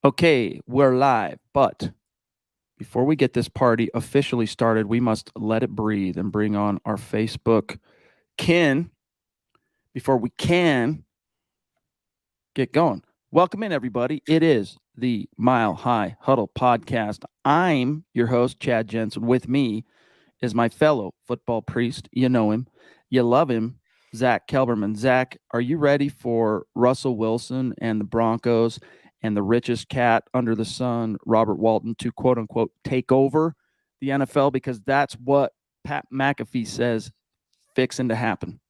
Okay, we're live, but before we get this party officially started, we must let it breathe and bring on our Facebook kin before we can get going. Welcome in, everybody. It is the Mile High Huddle podcast. I'm your host, Chad Jensen. With me is my fellow football priest. You know him, you love him, Zack Kelberman. Zack, are you ready for Russell Wilson and the Broncos and the richest cat under the sun, Robert Walton, to quote unquote take over the NFL? Because that's what Pat McAfee says fixing to happen.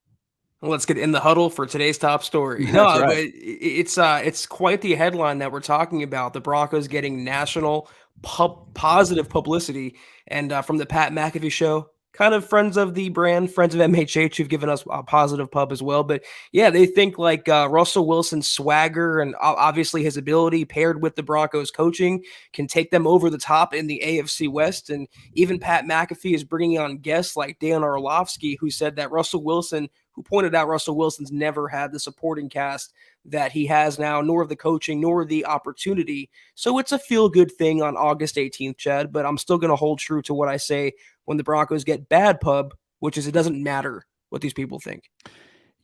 Let's get in the huddle for today's top story. That's No, right. but it's quite the headline that we're talking about. The Broncos getting national positive publicity, and from the Pat McAfee show, kind of friends of the brand, friends of MHH, who've given us a positive pub as well. But yeah, they think like Russell Wilson's swagger and obviously his ability paired with the Broncos coaching can take them over the top in the AFC West. And even Pat McAfee is bringing on guests like Dan Orlovsky, who said that who pointed out Russell Wilson's never had the supporting cast that he has now, nor the coaching, nor the opportunity. So it's a feel-good thing on August 18th, Chad, but I'm still going to hold true to what I say when the Broncos get bad pub, which is it doesn't matter what these people think.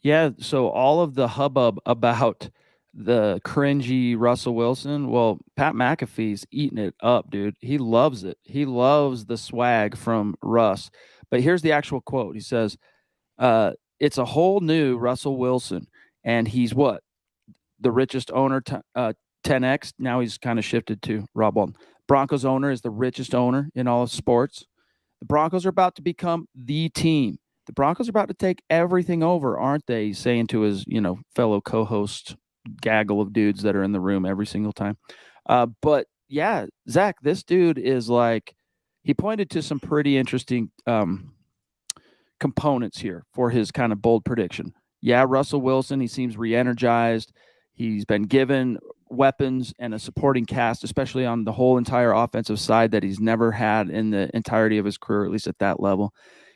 Yeah, so all of the hubbub about the cringy Russell Wilson, well, Pat McAfee's eating it up, dude. He loves it. He loves the swag from Russ. But here's the actual quote. He says, it's a whole new Russell Wilson, and he's what? The richest owner, 10X. Now he's kind of shifted to Rob Walton. Broncos owner is the richest owner in all of sports. The Broncos are about to become the team. The Broncos are about to take everything over, aren't they? He's saying to his, fellow co-host gaggle of dudes that are in the room every single time. But yeah, Zach, this dude is like, he pointed to some pretty interesting components here for his kind of bold prediction. Yeah, Russell Wilson, he seems re-energized. He's been given weapons and a supporting cast, especially on the whole entire offensive side, that he's never had in the entirety of his career, at least at that level.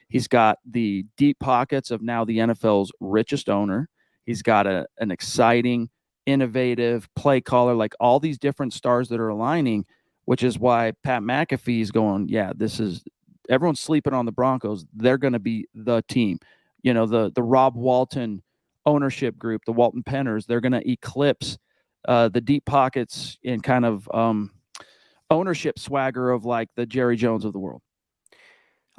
He's got the deep pockets of now the NFL's richest owner. He's got an exciting, innovative play caller, like all these different stars that are aligning, which is why Pat McAfee is going, yeah, this is everyone's sleeping on the Broncos. They're going to be the team. The Rob Walton ownership group, the Walton Penners, they're going to eclipse the deep pockets and kind of ownership swagger of like the Jerry Jones of the world.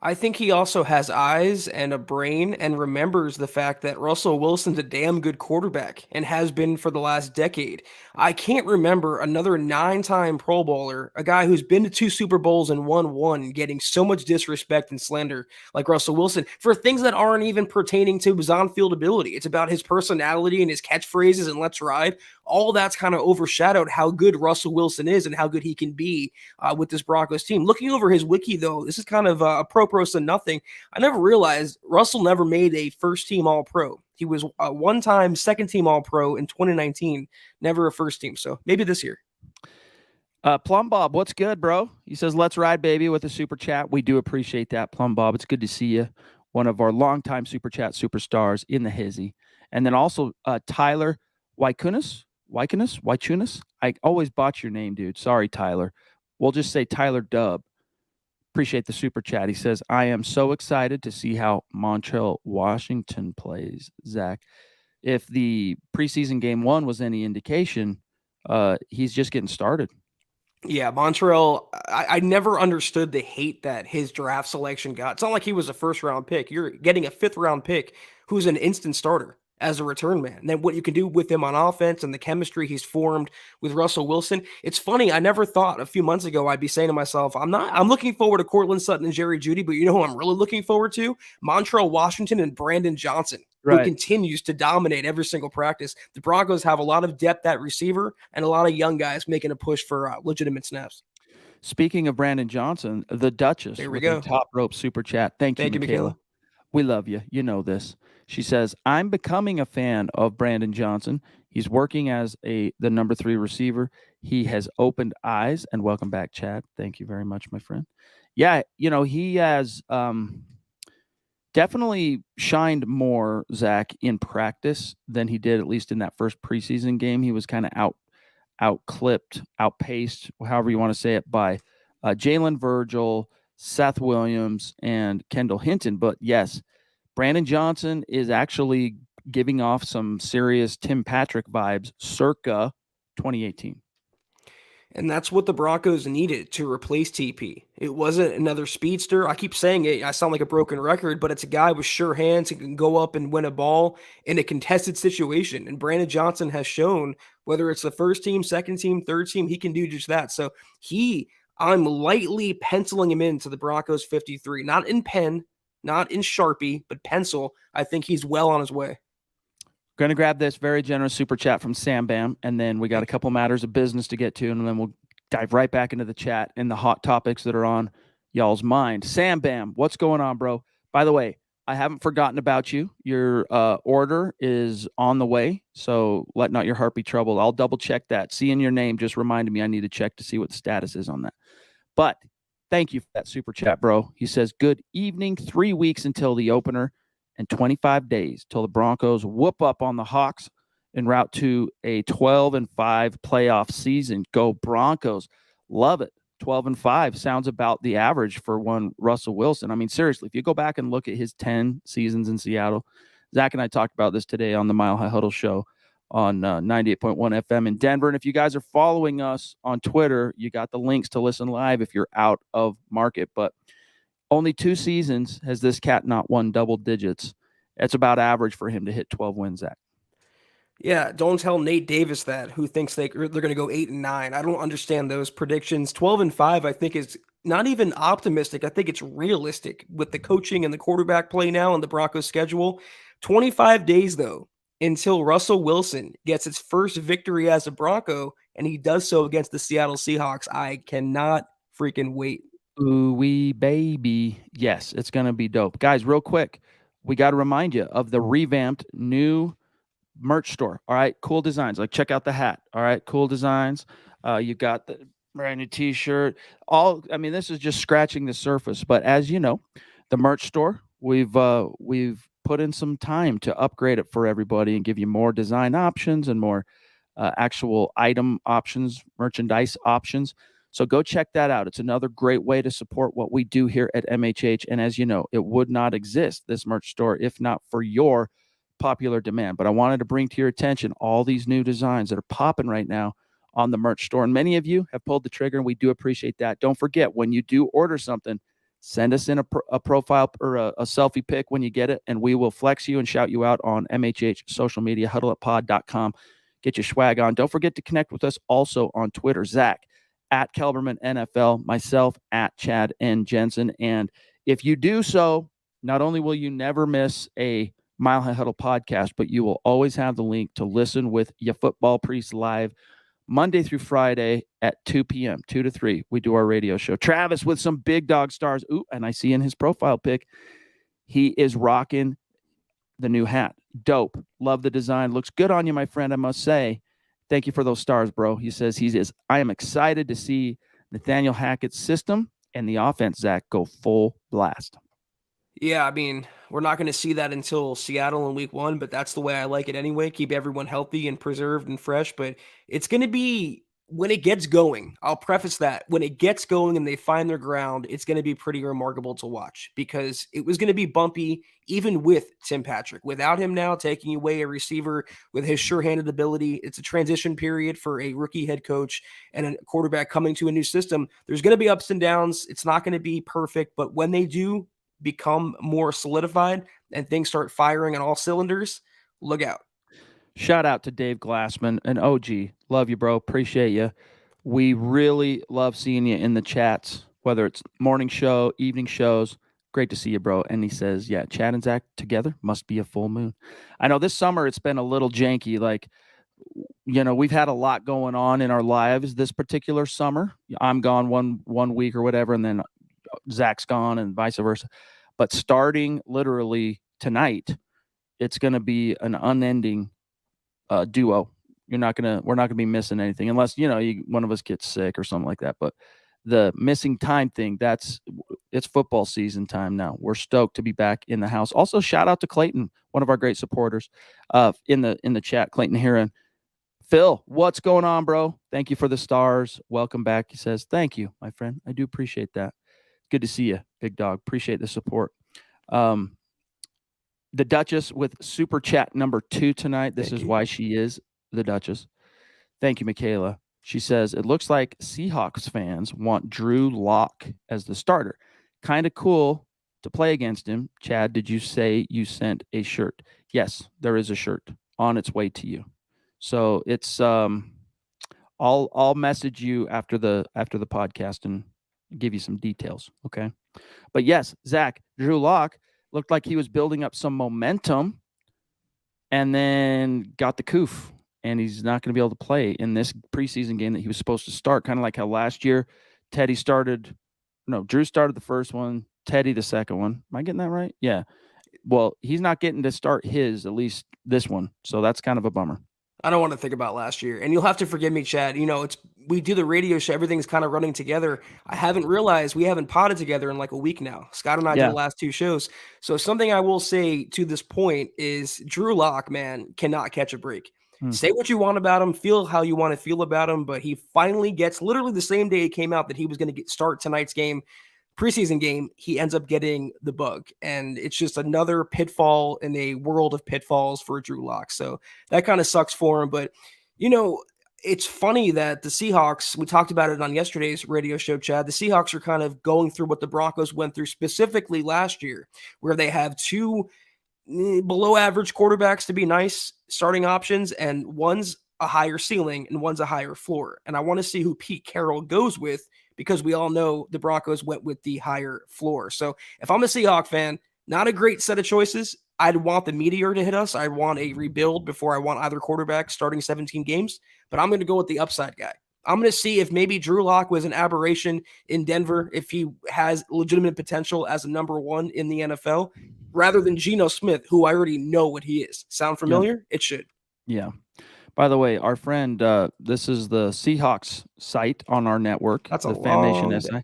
I think he also has eyes and a brain and remembers the fact that Russell Wilson's a damn good quarterback and has been for the last decade. I can't remember another 9-time Pro Bowler, a guy who's been to 2 Super Bowls and won one, getting so much disrespect and slander like Russell Wilson for things that aren't even pertaining to his on-field ability. It's about his personality and his catchphrases and let's ride. All that's kind of overshadowed how good Russell Wilson is and how good he can be with this Broncos team. Looking over his wiki, though, this is kind of a pro to nothing. I never realized Russell never made a first-team All-Pro. He was a one-time second-team All-Pro in 2019, never a first team. So maybe this year. Plum Bob, what's good, bro? He says, let's ride, baby, with a super chat. We do appreciate that, Plum Bob. It's good to see you. One of our longtime super chat superstars in the hizzy. And then also Tyler Wykunis. I always botch your name, dude. Sorry, Tyler. We'll just say Tyler Dub. Appreciate the super chat. He says, I am so excited to see how Montreal Washington plays, Zach. If the preseason game 1 was any indication, he's just getting started. Yeah, Montreal, I never understood the hate that his draft selection got. It's not like he was a first-round pick. You're getting a fifth-round pick who's an instant starter as a return man. And then what you can do with him on offense and the chemistry he's formed with Russell Wilson. It's funny, I never thought a few months ago I'd be saying to myself, I'm looking forward to Cortland Sutton and Jerry Jeudy, but you know who I'm really looking forward to? Montreal Washington and Brandon Johnson. Who continues to dominate every single practice. The Broncos have a lot of depth at receiver and a lot of young guys making a push for legitimate snaps. Speaking of Brandon Johnson, the Duchess there we with go. the top rope super chat. Thank you, Michaela. We love you. You know this. She says, I'm becoming a fan of Brandon Johnson. He's working as the number 3 receiver. He has opened eyes. And welcome back, Chad. Thank you very much, my friend. Yeah, he has definitely shined more, Zach, in practice than he did at least in that first preseason game. He was kind of outpaced, however you want to say it, by Jalen Virgil, Seth Williams, and Kendall Hinton. But yes, Brandon Johnson is actually giving off some serious Tim Patrick vibes circa 2018. And that's what the Broncos needed to replace TP. It wasn't another speedster. I keep saying it. I sound like a broken record, but it's a guy with sure hands who can go up and win a ball in a contested situation. And Brandon Johnson has shown, whether it's the first team, second team, third team, he can do just that. So I'm lightly penciling him into the Broncos 53, not in pen, not in Sharpie, but pencil. I think he's well on his way. Going to grab this very generous super chat from Sam Bam, and then we got a couple matters of business to get to, and then we'll dive right back into the chat and the hot topics that are on y'all's mind. Sam Bam, what's going on, bro? By the way, I haven't forgotten about you. Your order is on the way, so let not your heart be troubled. I'll double check that. Seeing your name just reminded me I need to check to see what the status is on that. But thank you for that super chat, bro. He says, good evening. 3 weeks until the opener and 25 days till the Broncos whoop up on the Hawks en route to a 12-5 playoff season. Go Broncos. Love it. 12-5 sounds about the average for one Russell Wilson. I mean, seriously, if you go back and look at his 10 seasons in Seattle, Zach and I talked about this today on the Mile High Huddle show on 98.1 FM in Denver. And if you guys are following us on Twitter, you got the links to listen live if you're out of market. But only 2 seasons has this cat not won double digits. It's about average for him to hit 12 wins, Zach. Yeah, don't tell Nate Davis that, who thinks they're going to go 8-9. I don't understand those predictions. 12-5, I think, is not even optimistic. I think it's realistic with the coaching and the quarterback play now and the Broncos schedule. 25 days, though, until Russell Wilson gets his first victory as a Bronco, and he does so against the Seattle Seahawks. I cannot freaking wait. Ooh wee baby. Yes, it's going to be dope. Guys, real quick, we got to remind you of the revamped new merch store. All right, cool designs. Like, check out the hat. All right, cool designs. You got the brand new T-shirt. This is just scratching the surface. But as you know, the merch store, we've put in some time to upgrade it for everybody and give you more design options and more actual item options, merchandise options. So go check that out. It's another great way to support what we do here at MHH. And as you know, it would not exist, this merch store, if not for your popular demand. But I wanted to bring to your attention all these new designs that are popping right now on the merch store. And many of you have pulled the trigger, and we do appreciate that. Don't forget, when you do order something, send us in a profile or a selfie pic when you get it, and we will flex you and shout you out on MHH social media, huddleuppod.com. Get your swag on. Don't forget to connect with us also on Twitter. Zach at Kelberman NFL, myself at Chad and Jensen. And if you do so, not only will you never miss a Mile High Huddle podcast, but you will always have the link to listen with your football priest live Monday through Friday at 2 p.m., 2 to 3. We do our radio show. Travis with some big dog stars. Ooh, and I see in his profile pic, he is rocking the new hat. Dope. Love the design. Looks good on you, my friend, I must say. Thank you for those stars, bro. He says I am excited to see Nathaniel Hackett's system and the offense, Zach, go full blast. Yeah, I mean, we're not going to see that until Seattle in week 1, but that's the way I like it anyway. Keep everyone healthy and preserved and fresh. But it's going to be, when it gets going, I'll preface that. When it gets going and they find their ground, it's going to be pretty remarkable to watch, because it was going to be bumpy even with Tim Patrick. Without him now taking away a receiver with his sure-handed ability, it's a transition period for a rookie head coach and a quarterback coming to a new system. There's going to be ups and downs. It's not going to be perfect, but when they do become more solidified and things start firing on all cylinders, look out. Shout out to Dave Glassman, an OG. Love you, bro. Appreciate you. We really love seeing you in the chats, whether it's morning show, evening shows. Great to see you, bro. And he says, yeah, Chad and Zach together must be a full moon. I know this summer it's been a little janky. Like, you know, we've had a lot going on in our lives this particular summer. I'm gone one week or whatever, and then Zach's gone and vice versa. But starting literally tonight, it's going to be an unending duo. We're not gonna be missing anything unless one of us gets sick or something like that. But the missing time thing, it's football season time now. We're stoked to be back in the house. Also, shout out to Clayton, one of our great supporters, in the chat. Clayton Heron, Phil, what's going on, bro? Thank you for the stars. Welcome back. He says, thank you, my friend. I do appreciate that. Good to see you, big dog. Appreciate the support. Um, the Duchess with super chat number 2 tonight. This is why she is the Duchess. Thank you, Michaela. She says, it looks like Seahawks fans want Drew Lock as the starter. Kind of cool to play against him. Chad, did you say you sent a shirt? Yes, there is a shirt on its way to you. So it's I'll message you after the podcast and give you some details. Okay. But yes, Zach, Drew Lock looked like he was building up some momentum and then got the coof. And he's not going to be able to play in this preseason game that he was supposed to start. Kind of like how last year Drew started the first one, Teddy the second one. Am I getting that right? Yeah. Well, he's not getting to start at least this one. So that's kind of a bummer. I don't want to think about last year. And you'll have to forgive me, Chad. We do the radio show, everything's kind of running together. I haven't realized we haven't potted together in like a week now. Scott and I did the last 2 shows. So something I will say to this point is Drew Lock, man, cannot catch a break. Say what you want about him, feel how you want to feel about him, but he finally gets, literally the same day it came out that he was going to start tonight's preseason game, he ends up getting the bug. And it's just another pitfall in a world of pitfalls for Drew Lock. So that kind of sucks for him. But, it's funny that the Seahawks, we talked about it on yesterday's radio show, Chad, the Seahawks are kind of going through what the Broncos went through specifically last year, where they have 2 below average quarterbacks to be nice starting options, and one's a higher ceiling and one's a higher floor. And I want to see who Pete Carroll goes with, because we all know the Broncos went with the higher floor. So if I'm a Seahawk fan, not a great set of choices. I'd want the meteor to hit us. I want a rebuild before I want either quarterback starting 17 games, but I'm going to go with the upside guy. I'm going to see if maybe Drew Lock was an aberration in Denver, if he has legitimate potential as a number 1 in the NFL, rather than Geno Smith, who I already know what he is. Sound familiar? Yeah. It should. Yeah. By the way, our friend, this is the Seahawks site on our network. That's the Fan Nation SI.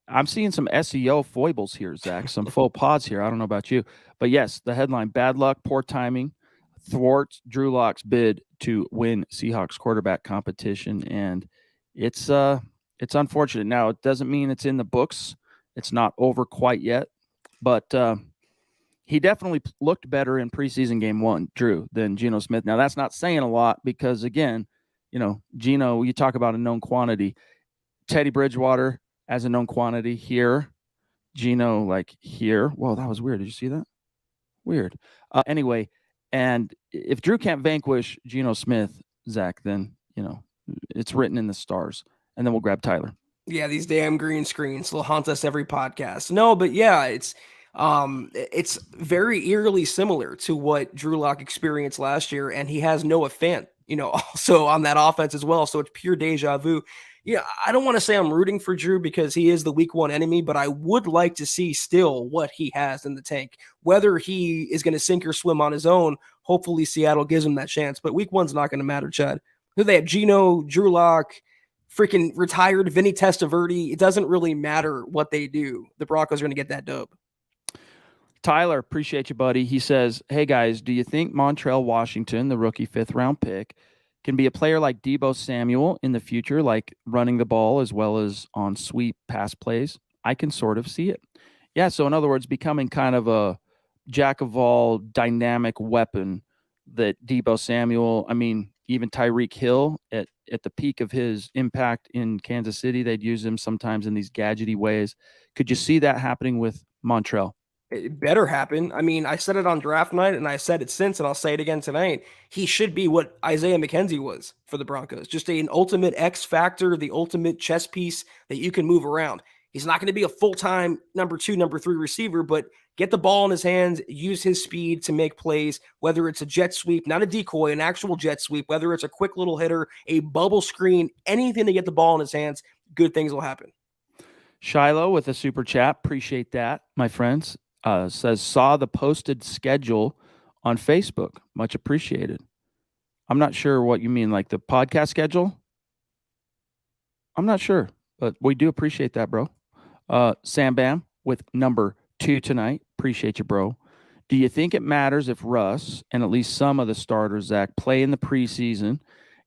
I'm seeing some SEO foibles here, Zach, some faux pas here. I don't know about you. But yes, the headline, bad luck, poor timing, thwarts Drew Lock's bid to win Seahawks quarterback competition. And it's unfortunate. Now, it doesn't mean it's in the books. It's not over quite yet. But he definitely looked better in preseason game 1, Drew, than Geno Smith. Now, that's not saying a lot because, again, Geno, you talk about a known quantity. Teddy Bridgewater as a known quantity here. Geno, like here. Whoa, that was weird. Did you see that? Weird. Anyway, and if Drew can't vanquish Geno Smith, Zach, then, it's written in the stars. And then we'll grab Tyler. Yeah, these damn green screens will haunt us every podcast. No, but yeah, it's very eerily similar to what Drew Lock experienced last year, and he has Noah Fant, also on that offense as well. So it's pure deja vu. Yeah, I don't want to say I'm rooting for Drew because he is the week 1 enemy, but I would like to see still what he has in the tank. Whether he is going to sink or swim on his own, hopefully Seattle gives him that chance. But week 1's not going to matter, Chad. They have Geno, Drew Lock, freaking retired Vinny Testaverde. It doesn't really matter what they do. The Broncos are going to get that dub. Tyler, appreciate you, buddy. He says, hey, guys, do you think Montrell Washington, the rookie 5th-round pick, can be a player like Deebo Samuel in the future, like running the ball as well as on sweep pass plays? I can sort of see it. Yeah, so in other words, becoming kind of a jack-of-all dynamic weapon that Deebo Samuel, even Tyreek Hill at the peak of his impact in Kansas City, they'd use him sometimes in these gadgety ways. Could you see that happening with Montrell? It better happen. I said it on draft night, and I said it since, and I'll say it again tonight. He should be what Isaiah McKenzie was for the Broncos. Just an ultimate X factor, the ultimate chess piece that you can move around. He's not going to be a full-time number 2, number 3 receiver, but get the ball in his hands, use his speed to make plays, whether it's a jet sweep, not a decoy, an actual jet sweep, whether it's a quick little hitter, a bubble screen, anything to get the ball in his hands, good things will happen. Shiloh with a super chat. Appreciate that, my friends. Says, saw the posted schedule on Facebook. Much appreciated. I'm not sure what you mean, like the podcast schedule? I'm not sure, but we do appreciate that, bro. Sam Bam with number 2 tonight. Appreciate you, bro. Do you think it matters if Russ and at least some of the starters, Zach, play in the preseason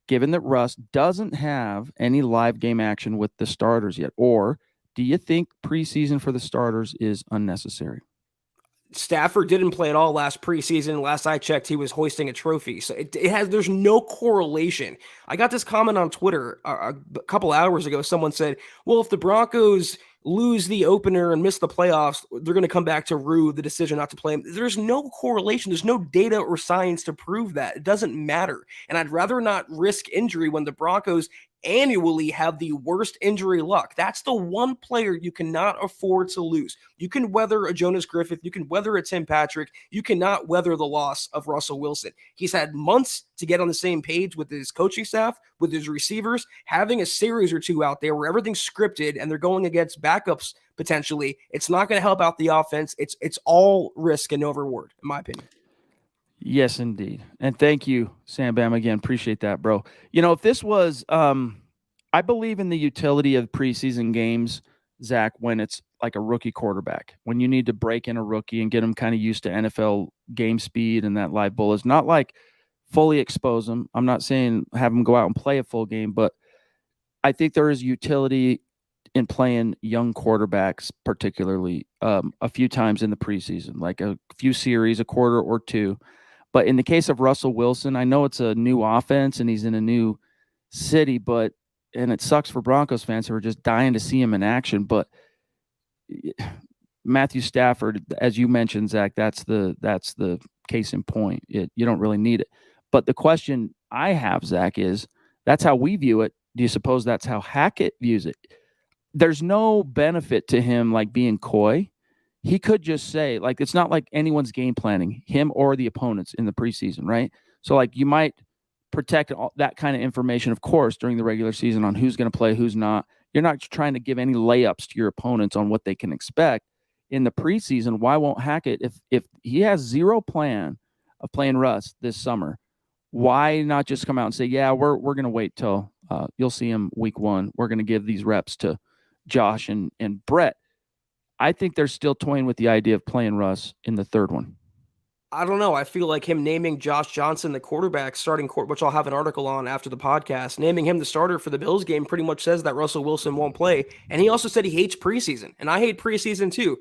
given that Russ doesn't have any live game action with the starters yet? Or do you think preseason for the starters is unnecessary? Stafford didn't play at all last preseason. Last I checked, he was hoisting a trophy. So there's no correlation. I got this comment on Twitter a couple hours ago. Someone said, well, if the Broncos lose the opener and miss the playoffs, they're going to come back to rue the decision not to play him. There's no correlation. There's no data or science to prove that. It doesn't matter. And I'd rather not risk injury when the Broncos annually have the worst injury luck. That's the one player you cannot afford to lose. You can weather a Jonas Griffith, you can weather a Tim Patrick, you cannot weather the loss of Russell Wilson. He's had months to get on the same page with his coaching staff, with his receivers. Having a series or two out there where everything's scripted and they're going against backups potentially, it's not going to help out the offense. It's all risk and no reward, in my opinion. Yes, indeed. And thank you, Sam Bam, again. Appreciate that, bro. If this was, I believe in the utility of preseason games, Zach, when it's like a rookie quarterback, when you need to break in a rookie and get them kind of used to NFL game speed and that live bull is not like fully expose them. I'm not saying have them go out and play a full game, but I think there is utility in playing young quarterbacks, particularly a few times in the preseason, like a few series, a quarter or two. But in the case of Russell Wilson, I know it's a new offense and he's in a new city, and it sucks for Broncos fans who are just dying to see him in action. But Matthew Stafford, as you mentioned, Zach, that's the case in point. You don't really need it. But the question I have, Zach, is that's how we view it. Do you suppose that's how Hackett views it? There's no benefit to him like being coy. He could just say, like, it's not like anyone's game planning, him or the opponents in the preseason, right? So, like, you might protect all that kind of information, of course, during the regular season on who's going to play, who's not. You're not trying to give any layups to your opponents on what they can expect. In the preseason, why won't Hackett, if he has zero plan of playing Russ this summer, why not just come out and say, yeah, we're going to wait till you'll see him week one. We're going to give these reps to Josh and Brett. I think they're still toying with the idea of playing Russ in the third one. I don't know. I feel like him naming Josh Johnson the quarterback, which I'll have an article on after the podcast, naming him the starter for the Bills game pretty much says that Russell Wilson won't play. And he also said he hates preseason. And I hate preseason too,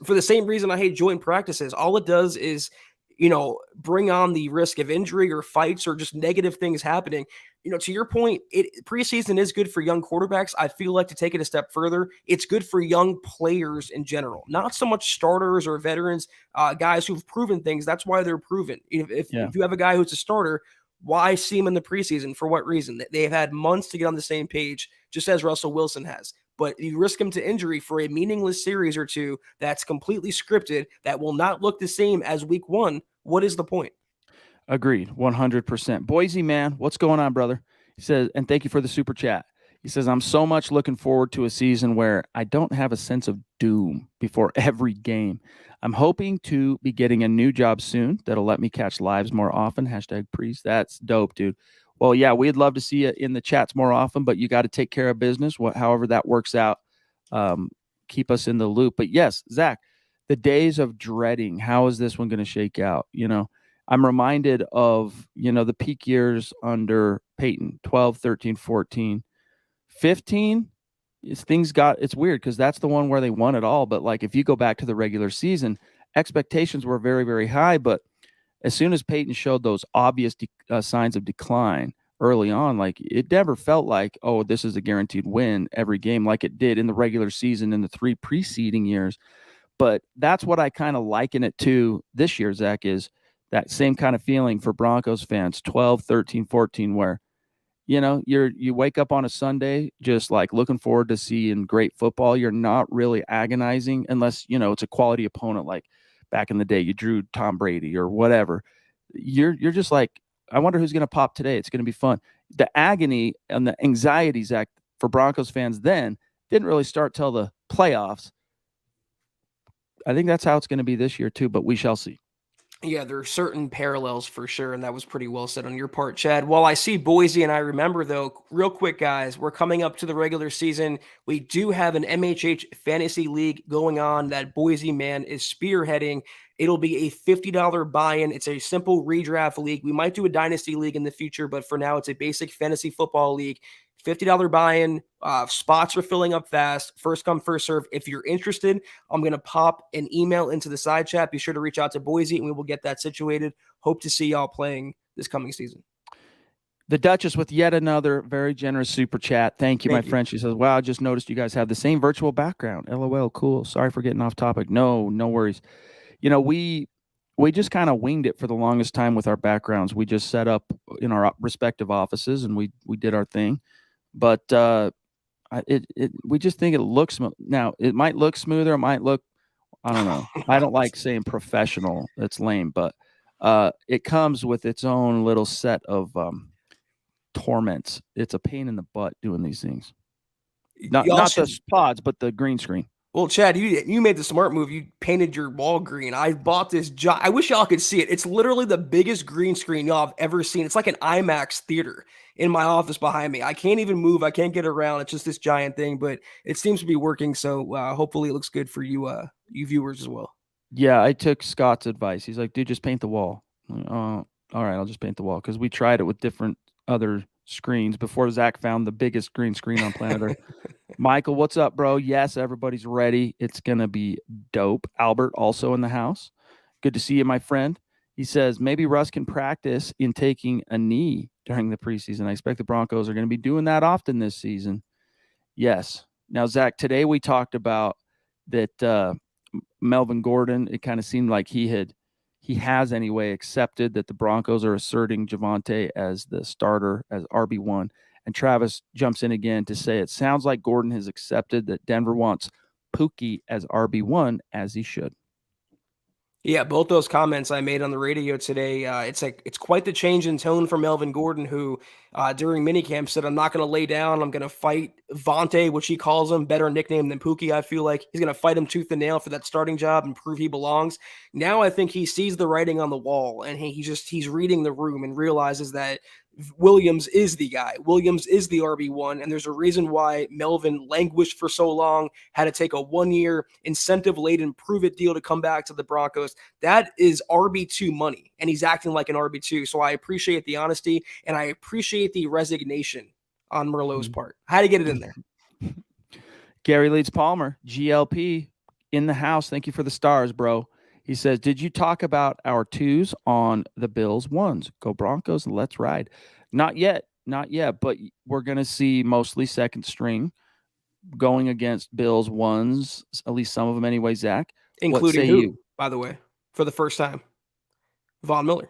for the same reason I hate joint practices. All it does is, bring on the risk of injury or fights or just negative things happening. To your point, preseason is good for young quarterbacks. I feel like to take it a step further, it's good for young players in general, not so much starters or veterans, guys who've proven things. That's why they're proven. If you have a guy who's a starter, why see him in the preseason? For what reason? They've had months to get on the same page, just as Russell Wilson has. But you risk him to injury for a meaningless series or two that's completely scripted, that will not look the same as week one. What is the point? Agreed, 100%. Boise, man, what's going on, brother? He says, and thank you for the super chat. He says, I'm so much looking forward to a season where I don't have a sense of doom before every game. I'm hoping to be getting a new job soon that'll let me catch lives more often. #Priest. That's dope, dude. Well, yeah, we'd love to see you in the chats more often, but you got to take care of business, however that works out. Keep us in the loop. But yes, Zach, the days of dreading, how is this one going to shake out? I'm reminded of, the peak years under Peyton, 12, 13, 14, 15. It's weird because that's the one where they won it all. But like, if you go back to the regular season, expectations were very, very high. But as soon as Peyton showed those obvious signs of decline early on, like it never felt like, oh, this is a guaranteed win every game like it did in the regular season in the 3 preceding years. But that's what I kind of liken it to this year, Zach, is that same kind of feeling for Broncos fans, 12, 13, 14, where, you wake up on a Sunday just like looking forward to seeing great football. You're not really agonizing unless, it's a quality opponent like back in the day you drew Tom Brady or whatever. You're just like, I wonder who's going to pop today. It's going to be fun. The agony and the anxiety, Zach, for Broncos fans then didn't really start till the playoffs. I think that's how it's going to be this year too, but we shall see. Yeah, there are certain parallels for sure, and that was pretty well said on your part, Chad. Well, I see Boise, and I remember though, real quick, guys, we're coming up to the regular season. We do have an MHH fantasy league going on that Boise man is spearheading. It'll be a $50 buy-in. It's a simple redraft league. We might do a dynasty league in the future, but for now, it's a basic fantasy football league. $50 buy-in. Spots are filling up fast. First come, first serve. If you're interested, I'm going to pop an email into the side chat. Be sure to reach out to Boise and we will get that situated. Hope to see y'all playing this coming season. The Duchess with yet another very generous super chat. Thank you, my friend. She says, wow, I just noticed you guys have the same virtual background. LOL, cool. Sorry for getting off topic. No worries. You know, we just kind of winged it for the longest time with our backgrounds. We just set up in our respective offices and we did our thing. But we just think it looks now. It might look smoother. It might look, I don't know. I don't like saying professional. It's lame, but it comes with its own little set of torments. It's a pain in the butt doing these things. Not the pods, but the green screen. Well, Chad, you made the smart move. You painted your wall green. I bought this. I wish y'all could see it. It's literally the biggest green screen y'all have ever seen. It's like an IMAX theater in my office behind me. I can't even move. I can't get around. It's just this giant thing, but it seems to be working. So hopefully it looks good for you, you viewers as well. Yeah, I took Scott's advice. He's like, dude, just paint the wall. All right, I'll just paint the wall because we tried it with different other screens before Zach found the biggest green screen on planet Earth. Michael, what's up, bro? Yes, everybody's ready. It's going to be dope. Albert, also in the house. Good to see you, my friend. He says, maybe Russ can practice in taking a knee during the preseason. I expect the Broncos are going to be doing that often this season. Yes. Now, Zach, today we talked about that Melvin Gordon, it kind of seemed like he has anyway accepted that the Broncos are asserting Javonte as the starter, as RB1. And Travis jumps in again to say it sounds like Gordon has accepted that Denver wants Pookie as RB1, as he should. Yeah, both those comments I made on the radio today, it's quite the change in tone for Melvin Gordon, who during minicamp said, I'm not going to lay down. I'm going to fight Vontae, which he calls him, better nickname than Pookie. I feel like he's going to fight him tooth and nail for that starting job and prove he belongs. Now I think he sees the writing on the wall and he's reading the room and realizes that Williams is the guy. Williams is the RB1, and there's a reason why Melvin languished for so long, had to take a 1-year incentive-laden prove-it deal to come back to the Broncos. That is RB2 money, and he's acting like an RB2. So I appreciate the honesty, and I appreciate the resignation on Merlot's part. I had to get it in there. Gary Leeds Palmer, GLP, in the house. Thank you for the stars, bro. He says, did you talk about our 2s on the Bills 1s? Go Broncos, let's ride. Not yet, but we're going to see mostly second string going against Bills 1s, at least some of them anyway, Zach. Including who, by the way, for the first time? Von Miller.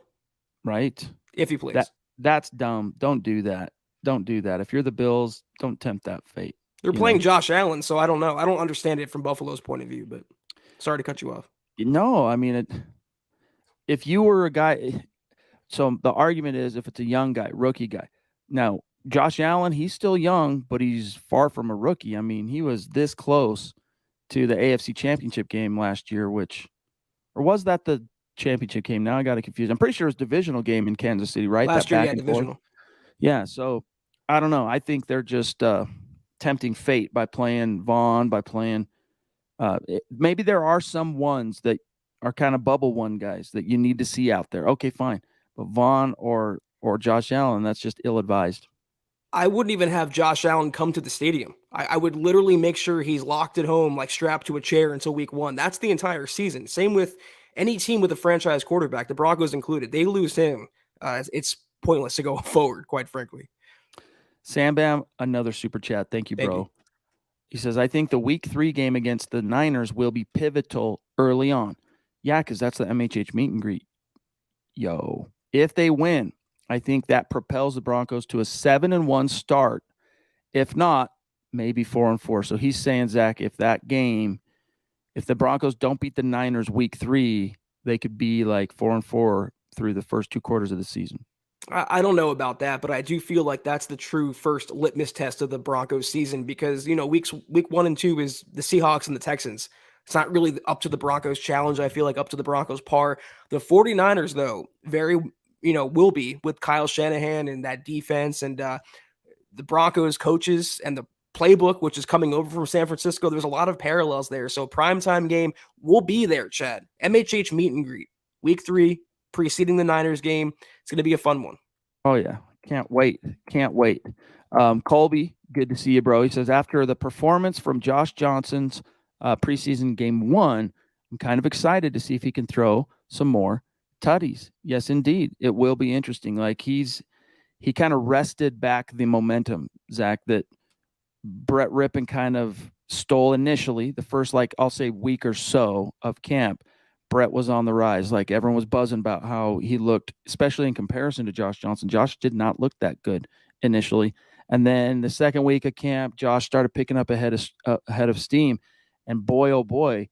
Right. If he plays. That's dumb. Don't do that. Don't do that. If you're the Bills, don't tempt that fate. They're playing Josh Allen, so I don't know. I don't understand it from Buffalo's point of view, but sorry to cut you off. No, I mean, if you were a guy, so the argument is if it's a young guy, rookie guy. Now, Josh Allen, he's still young, but he's far from a rookie. I mean, he was this close to the AFC Championship game last year, or was that the championship game? Now I got it confused. I'm pretty sure it was a divisional game in Kansas City, right? Last year, yeah, divisional. Yeah, so I don't know. I think they're just tempting fate by playing Vaughn, by playing maybe there are some ones that are kind of bubble one guys that you need to see out there. Okay, fine. But Vaughn or Josh Allen, that's just ill-advised. I wouldn't even have Josh Allen come to the stadium. I would literally make sure he's locked at home, like strapped to a chair until week 1. That's the entire season. Same with any team with a franchise quarterback, the Broncos included. They lose him. It's pointless to go forward, quite frankly. Sam Bam, another super chat. Thank you, bro. Thank you. He says, I think the week 3 game against the Niners will be pivotal early on. Yeah, because that's the MHH meet and greet. Yo, if they win, I think that propels the Broncos to a 7-1 start. If not, maybe 4-4. So he's saying, Zach, if the Broncos don't beat the Niners week 3, they could be like 4-4 through the first 2 quarters of the season. I don't know about that, but I do feel like that's the true first litmus test of the Broncos season because, week 1 and 2 is the Seahawks and the Texans. It's not really up to the Broncos challenge. I feel like up to the Broncos par. The 49ers, though, very, will be with Kyle Shanahan and that defense and the Broncos coaches and the playbook, which is coming over from San Francisco. There's a lot of parallels there. So primetime game will be there, Chad. MHH meet and greet. Week 3, preceding the Niners game. It's going to be a fun one. Oh, yeah. Can't wait. Can't wait. Colby, good to see you, bro. He says, after the performance from Josh Johnson's preseason game 1, I'm kind of excited to see if he can throw some more tutties. Yes, indeed. It will be interesting. Like he kind of wrested back the momentum, Zach, that Brett Rippon kind of stole initially. The first, I'll say week or so of camp, Brett was on the rise. Like everyone was buzzing about how he looked, especially in comparison to Josh Johnson. Josh did not look that good initially. And then the second week of camp, Josh started picking up ahead of steam. And boy, oh boy,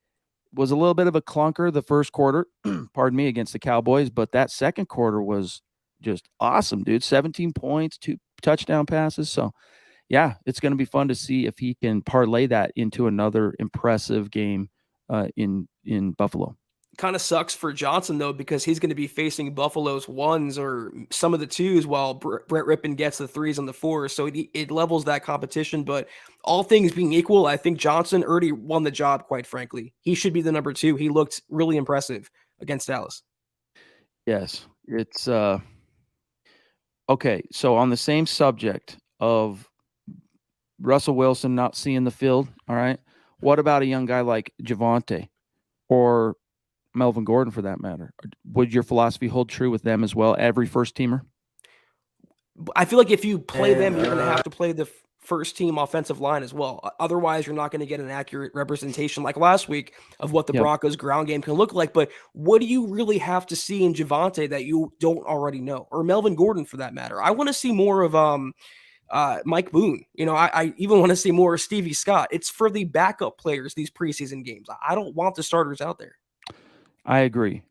was a little bit of a clunker the first quarter, pardon me, against the Cowboys. But that second quarter was just awesome, dude. 17 points, 2 touchdown passes. So, yeah, it's going to be fun to see if he can parlay that into another impressive game in Buffalo. Kind of sucks for Johnson, though, because he's going to be facing Buffalo's 1s or some of the 2s while Brett Rippon gets the 3s and the 4s. So it levels that competition. But all things being equal, I think Johnson already won the job, quite frankly. He should be the number 2. He looked really impressive against Dallas. Yes, it's okay. So on the same subject of Russell Wilson not seeing the field, all right, what about a young guy like Javonte or Melvin Gordon, for that matter? Would your philosophy hold true with them as well? Every first teamer? I feel like if you play them, you're going to have to play the first team offensive line as well. Otherwise, you're not going to get an accurate representation like last week of what the Broncos ground game can look like. But what do you really have to see in Javonte that you don't already know? Or Melvin Gordon, for that matter? I want to see more of Mike Boone. I even want to see more of Stevie Scott. It's for the backup players, these preseason games. I don't want the starters out there. I agree.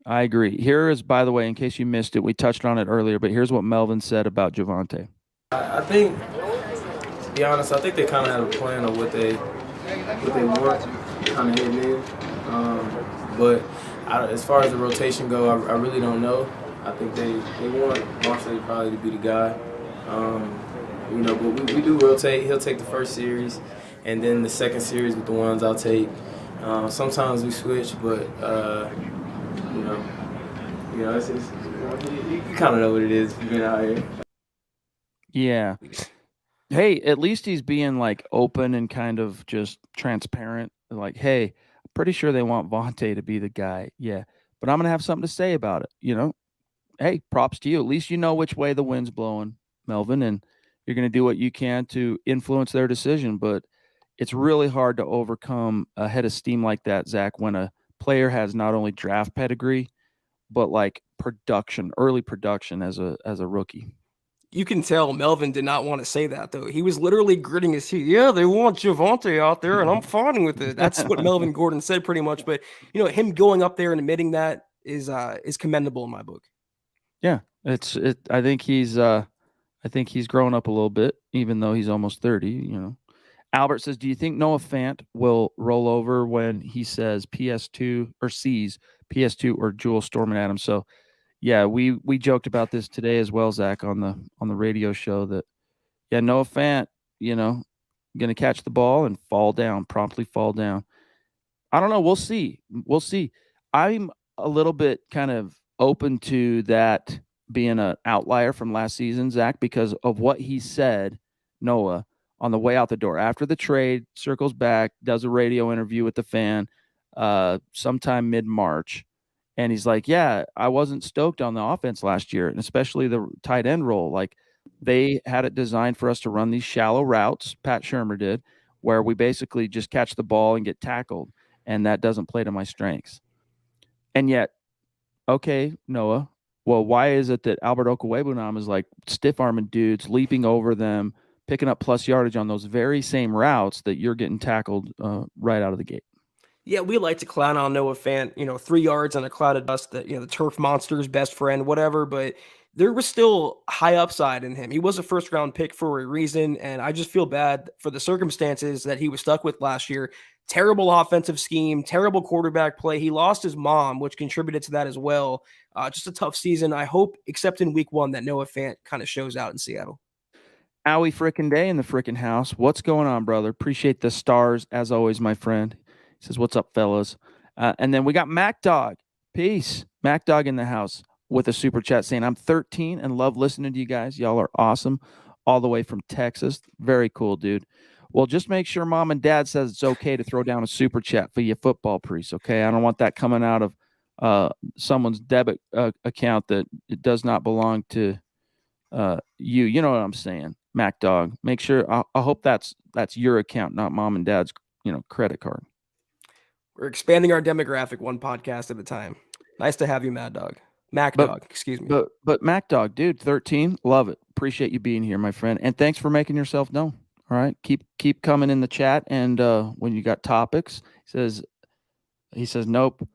Here is, by the way, in case you missed it, we touched on it earlier, but here's what Melvin said about Javonte. I think, to be honest, I think they kind of had a plan of what they want, kind of heading in. But as far as the rotation go, I really don't know. I think they want Marshall probably to be the guy. But we do rotate. He'll take the first series, and then the second series with the ones I'll take. Sometimes we switch, but it's you kind of know what it is being out here. Yeah. Hey, at least he's being open and kind of just transparent. Like, hey, I'm pretty sure they want Vontae to be the guy. Yeah, but I'm gonna have something to say about it. Hey, props to you. At least you know which way the wind's blowing, Melvin, and you're gonna do what you can to influence their decision. But it's really hard to overcome a head of steam like that, Zach, when a player has not only draft pedigree, but early production as a rookie. You can tell Melvin did not want to say that, though. He was literally gritting his teeth. Yeah, they want Javonte out there, and I'm fine with it. That's what Melvin Gordon said pretty much. But, him going up there and admitting that is commendable in my book. Yeah, I think he's grown up a little bit, even though he's almost 30. Albert says, do you think Noah Fant will roll over when he says PS2 or sees PS2 or Jewel storming at him? So, yeah, we joked about this today as well, Zach, on the radio show that, Noah Fant, going to catch the ball and promptly fall down. I don't know. We'll see. I'm a little bit kind of open to that being an outlier from last season, Zach, because of what he said, Noah, on the way out the door after the trade, circles back, does a radio interview with the fan sometime mid-March. And he's like, yeah, I wasn't stoked on the offense last year, and especially the tight end role. They had it designed for us to run these shallow routes, Pat Shurmur did, where we basically just catch the ball and get tackled, and that doesn't play to my strengths. And yet, okay, Noah, well, why is it that Albert Okwuegbunam is stiff-arming dudes, leaping over them, picking up plus yardage on those very same routes that you're getting tackled right out of the gate? Yeah, we like to clown on Noah Fant, 3 yards on a cloud of dust, that, the turf monster's best friend, whatever. But there was still high upside in him. He was a first round pick for a reason, and I just feel bad for the circumstances that he was stuck with last year. Terrible offensive scheme, terrible quarterback play. He lost his mom, which contributed to that as well. Just a tough season. I hope, except in week 1, that Noah Fant kind of shows out in Seattle. Owie frickin' day in the frickin' house. What's going on, brother? Appreciate the stars as always, my friend. He says, "What's up, fellas?" And then we got Mac Dog. Peace. Mac Dog in the house with a super chat saying, "I'm 13 and love listening to you guys. Y'all are awesome, all the way from Texas. Very cool, dude. Well, just make sure mom and dad says it's okay to throw down a super chat for your football priest, okay? I don't want that coming out of someone's debit account that it does not belong to you. You know what I'm saying, Mac Dog. Make sure. I hope that's your account, not mom and dad's credit card. We're expanding our demographic one podcast at a time. Nice to have you, Mad Dog. Mac Dog, excuse me. But Mac Dog, dude, 13, love it. Appreciate you being here, my friend, and thanks for making yourself known. All right, keep coming in the chat, and when you got topics, he says, nope,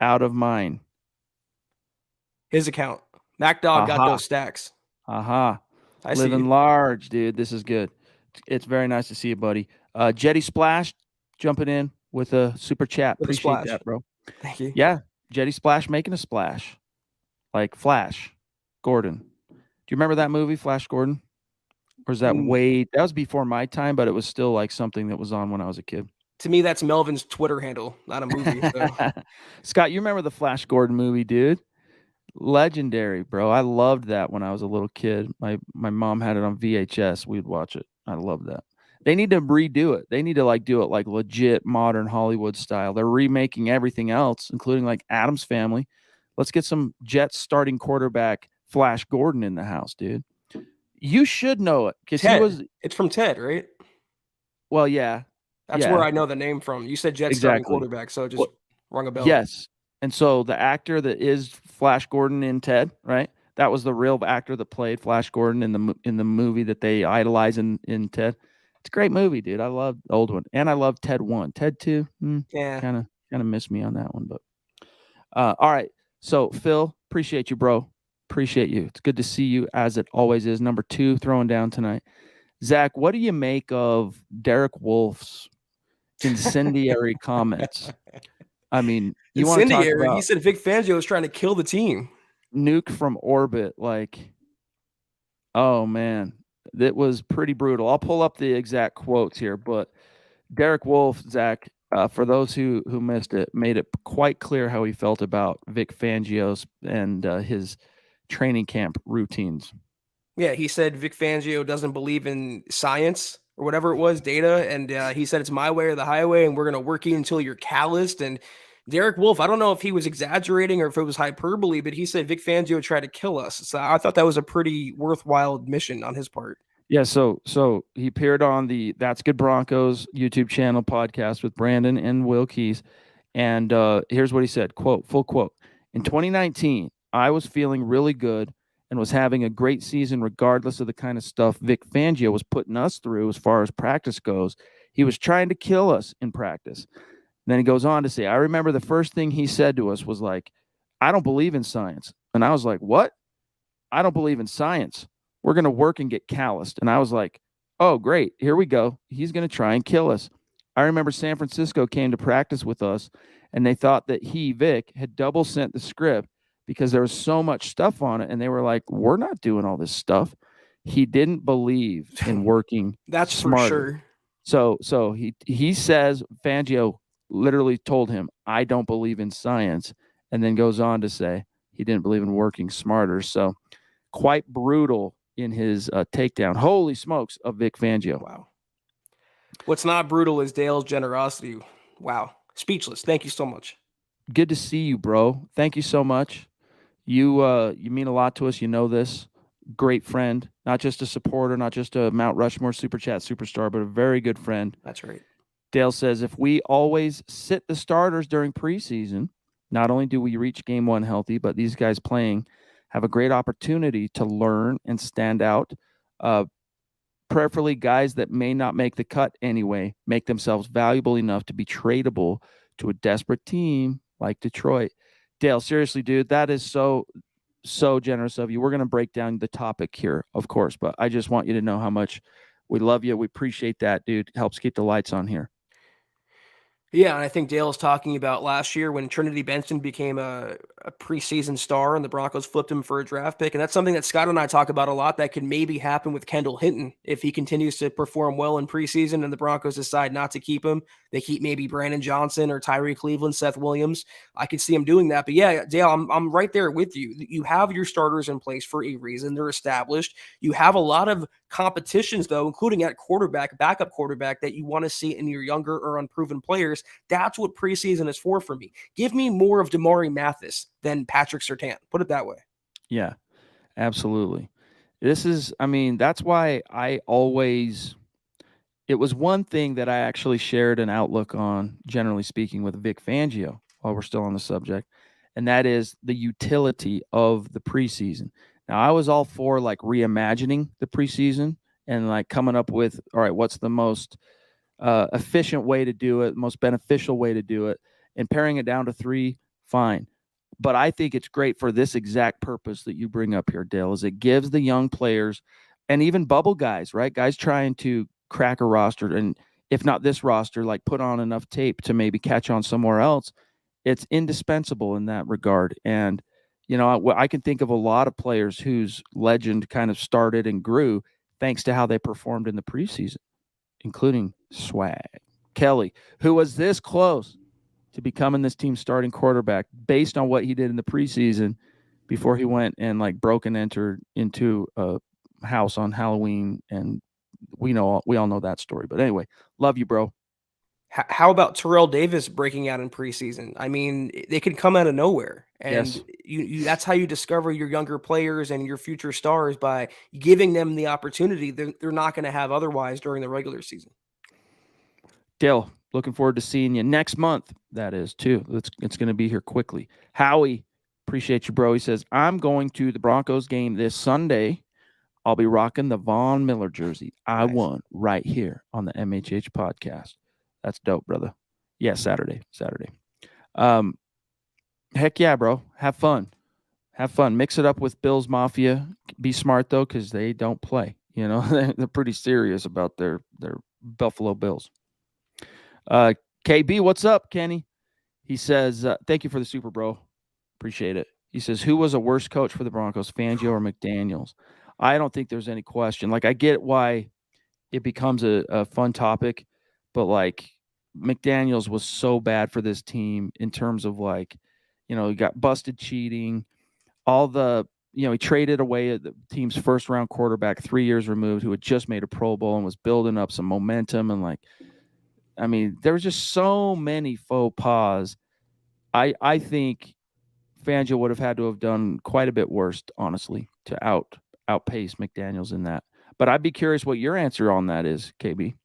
out of mine. His account, Mac Dog got those stacks. Aha, Living large, dude. This is good. It's very nice to see you, buddy. Jetty Splash jumping in with a super chat. With Appreciate that, bro. Thank you. Yeah, Jetty Splash making a splash, like Flash Gordon. Do you remember that movie, Flash Gordon? Or is that that was before my time, but it was still like something that was on when I was a kid. To me, that's Melvin's Twitter handle, not a movie. So. Scott, you remember the Flash Gordon movie, dude? Legendary, bro. I loved that when I was a little kid. My mom had it on VHS. We'd watch it. I loved that. They need to redo it. They need to do it like legit modern Hollywood style. They're remaking everything else, including like Addams Family. Let's get some Jets starting quarterback Flash Gordon in the house, dude. You should know it because he was. It's from Ted, right? Well, yeah. That's where I know the name from. You said Jets starting quarterback, so it just rung a bell. Yes. And so the actor that is Flash Gordon in Ted, right? That was the real actor that played Flash Gordon in the movie that they idolize in Ted. It's a great movie, dude. I love the old one, and I love Ted 1. Ted 2, kind of missed me on that one, but all right. So Phil, appreciate you, bro. Appreciate you. It's good to see you as it always is. Number 2 throwing down tonight. Zach, what do you make of Derek Wolf's incendiary comments? I mean, you want to talk about... He said Vic Fangio was trying to kill the team. Nuke from orbit. Oh, man. That was pretty brutal. I'll pull up the exact quotes here, but Derek Wolf, Zach, for those who missed it, made it quite clear how he felt about Vic Fangio's and his training camp routines. Yeah, he said Vic Fangio doesn't believe in science or whatever it was, data, and he said it's my way or the highway, and we're going to work you until you're calloused. And Derek Wolf, I don't know if he was exaggerating or if it was hyperbole, but he said Vic Fangio tried to kill us. So I thought that was a pretty worthwhile admission on his part. Yeah, so he appeared on the That's Good Broncos YouTube channel podcast with Brandon and Will Keys, and here's what he said, quote, full quote, "In 2019, I was feeling really good and was having a great season regardless of the kind of stuff Vic Fangio was putting us through as far as practice goes. He was trying to kill us in practice." And then he goes on to say, "I remember the first thing he said to us was like, 'I don't believe in science.' And I was like, 'What? I don't believe in science. We're going to work and get calloused.' And I was like, 'Oh, great. Here we go. He's going to try and kill us.' I remember San Francisco came to practice with us, and they thought that Vic, had double sent the script because there was so much stuff on it. And they were like, 'We're not doing all this stuff.' He didn't believe in working That's smarter." For sure. So he says Fangio literally told him, "I don't believe in science," and then goes on to say he didn't believe in working smarter. So quite brutal in his takedown. Holy smokes of Vic Fangio. Wow. What's not brutal is Dale's generosity. Wow. Speechless. Thank you so much. Good to see you, bro. Thank you so much. You mean a lot to us. You know this. Great friend. Not just a supporter, not just a Mount Rushmore Super Chat superstar, but a very good friend. That's right. Dale says, if we always sit the starters during preseason, not only do we reach game 1 healthy, but these guys playing have a great opportunity to learn and stand out. Preferably guys that may not make the cut anyway, make themselves valuable enough to be tradable to a desperate team like Detroit. Dale, seriously, dude, that is so so generous of you. We're going to break down the topic here, of course, but I just want you to know how much we love you. We appreciate that, dude. Helps keep the lights on here. Yeah, and I think Dale is talking about last year when Trinity Benson became a preseason star and the Broncos flipped him for a draft pick. And that's something that Scott and I talk about a lot that could maybe happen with Kendall Hinton if he continues to perform well in preseason and the Broncos decide not to keep him. They keep maybe Brandon Johnson or Tyree Cleveland, Seth Williams. I could see him doing that. But yeah, Dale, I'm right there with you. You have your starters in place for a reason. They're established. You have a lot of competitions, though, including at quarterback, backup quarterback, that you want to see in your younger or unproven players. That's what preseason is for me. Give me more of Damari Mathis than Patrick Surtain. Put it that way. Yeah, absolutely. That's why it was one thing that I actually shared an outlook on, generally speaking, with Vic Fangio while we're still on the subject, and that is the utility of the preseason. Now, I was all for like reimagining the preseason and like coming up with, all right, what's the most efficient way to do it, most beneficial way to do it, and paring it down to 3, fine. But I think it's great for this exact purpose that you bring up here, Dale, is it gives the young players and even bubble guys, right? Guys trying to crack a roster, and if not this roster, like put on enough tape to maybe catch on somewhere else. It's indispensable in that regard. And, I can think of a lot of players whose legend kind of started and grew thanks to how they performed in the preseason, including Swag Kelly, who was this close to becoming this team's starting quarterback based on what he did in the preseason before he went and like broke and entered into a house on Halloween. And we all know that story. But anyway, love you, bro. How about Terrell Davis breaking out in preseason? I mean, they could come out of nowhere, and Yes. that's how you discover your younger players and your future stars, by giving them the opportunity they're not going to have otherwise during the regular season. Dale, looking forward to seeing you next month. That is too. It's going to be here quickly. Howie, appreciate you, bro. He says, I'm going to the Broncos game this Sunday. I'll be rocking the Von Miller jersey I won right here on the MHH podcast. That's dope, brother. Yeah, Saturday. Heck yeah, bro. Have fun. Mix it up with Bills Mafia. Be smart, though, because they don't play. They're pretty serious about their Buffalo Bills. KB, what's up, Kenny? He says, thank you for the super, bro. Appreciate it. He says, who was a worse coach for the Broncos, Fangio or McDaniels? I don't think there's any question. Like, I get why it becomes a fun topic, but like McDaniels was so bad for this team in terms of like, he got busted cheating, he traded away the team's first round quarterback 3 years removed who had just made a Pro Bowl and was building up some momentum. And like, there was just so many faux pas. I think Fangio would have had to have done quite a bit worse, honestly, to outpace McDaniels in that. But I'd be curious what your answer on that is, KB.